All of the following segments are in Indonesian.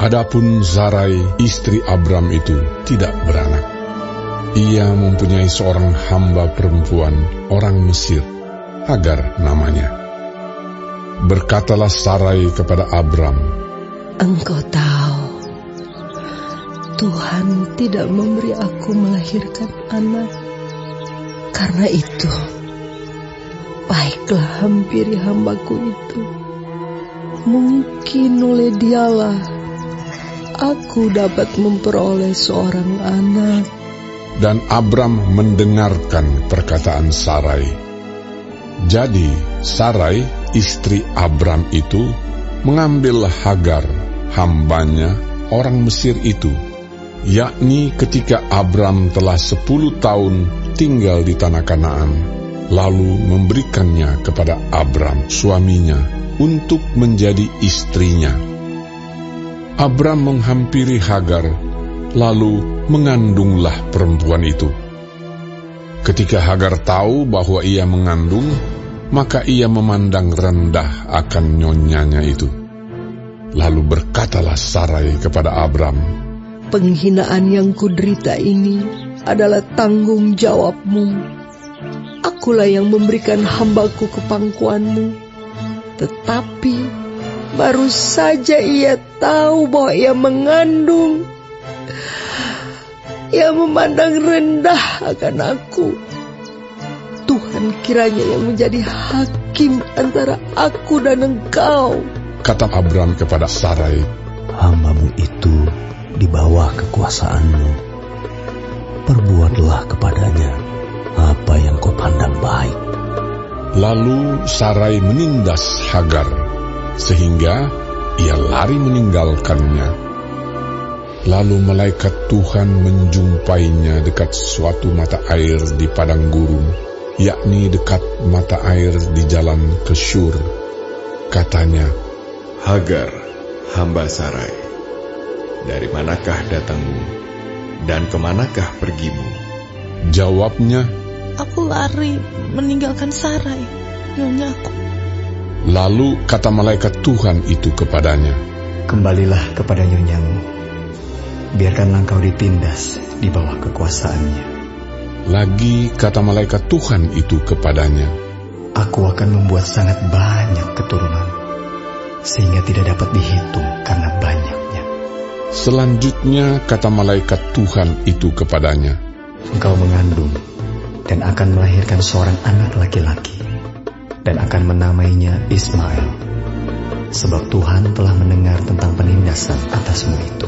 Adapun Sarai, istri Abram itu tidak beranak. Ia mempunyai seorang hamba perempuan, orang Mesir, Hagar namanya. Berkatalah Sarai kepada Abram, "Engkau tahu, Tuhan tidak memberi aku melahirkan anak. Karena itu, baiklah hampiri hambaku itu. Mungkin oleh dialah aku dapat memperoleh seorang anak." Dan Abram mendengarkan perkataan Sarai. Jadi Sarai, istri Abram itu, mengambil Hagar, hambanya, orang Mesir itu, yakni ketika Abram telah 10 tahun tinggal di tanah Kanaan, lalu memberikannya kepada Abram, suaminya, untuk menjadi istrinya. Abram menghampiri Hagar, lalu mengandunglah perempuan itu. Ketika Hagar tahu bahwa ia mengandung, maka ia memandang rendah akan nyonyanya itu. Lalu berkatalah Sarai kepada Abram, "Penghinaan yang kuderita ini adalah tanggung jawabmu. Akulah yang memberikan hambaku ke pangkuanmu. Tetapi baru saja ia tahu bahwa ia mengandung. Ia memandang rendah akan aku. Tuhan kiranya yang menjadi hakim antara aku dan engkau." Kata Abram kepada Sarai, "Hambamu itu di bawah kekuasaanmu. Perbuatlah kepadanya apa yang kau pandang baik." Lalu Sarai menindas Hagar, sehingga ia lari meninggalkannya. Lalu malaikat Tuhan menjumpainya dekat suatu mata air di padang gurun, yakni dekat mata air di jalan ke Syur. Katanya, "Hagar, hamba Sarai, dari manakah datangmu dan kemanakah pergimu?" Jawabnya, "Aku lari meninggalkan Sarai, nyonyaku." Lalu kata malaikat Tuhan itu kepadanya, "Kembalilah kepada nyonyamu. Biarkanlah engkau ditindas di bawah kekuasaannya." Lagi kata malaikat Tuhan itu kepadanya, "Aku akan membuat sangat banyak keturunan, sehingga tidak dapat dihitung karena banyaknya." Selanjutnya kata malaikat Tuhan itu kepadanya, "Engkau mengandung dan akan melahirkan seorang anak laki-laki, dan akan menamainya Ismail, sebab Tuhan telah mendengar tentang penindasan atasmu itu.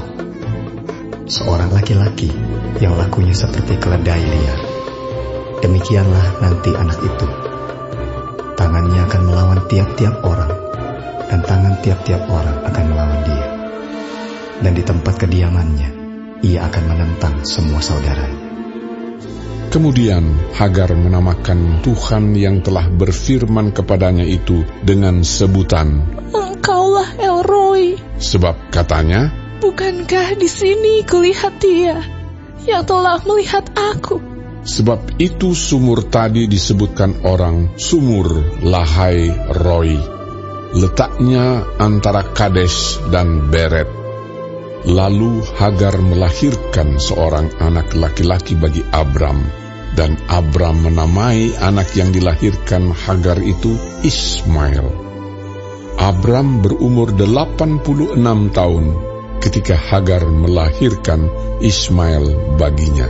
Seorang laki-laki yang lakunya seperti keledai liar. Demikianlah nanti anak itu. Tangannya akan melawan tiap-tiap orang, dan tangan tiap-tiap orang akan melawan dia. Dan di tempat kediamannya, ia akan menentang semua saudaranya." Kemudian Hagar menamakan Tuhan yang telah berfirman kepadanya itu dengan sebutan, "Engkaulah El Roi." Sebab katanya, "Bukankah di sini kulihat Dia yang telah melihat aku?" Sebab itu sumur tadi disebutkan orang Sumur Lahai Roi. Letaknya antara Kades dan Beret. Lalu Hagar melahirkan seorang anak laki-laki bagi Abram, dan Abram menamai anak yang dilahirkan Hagar itu Ismail. Abram berumur 86 tahun ketika Hagar melahirkan Ismail baginya.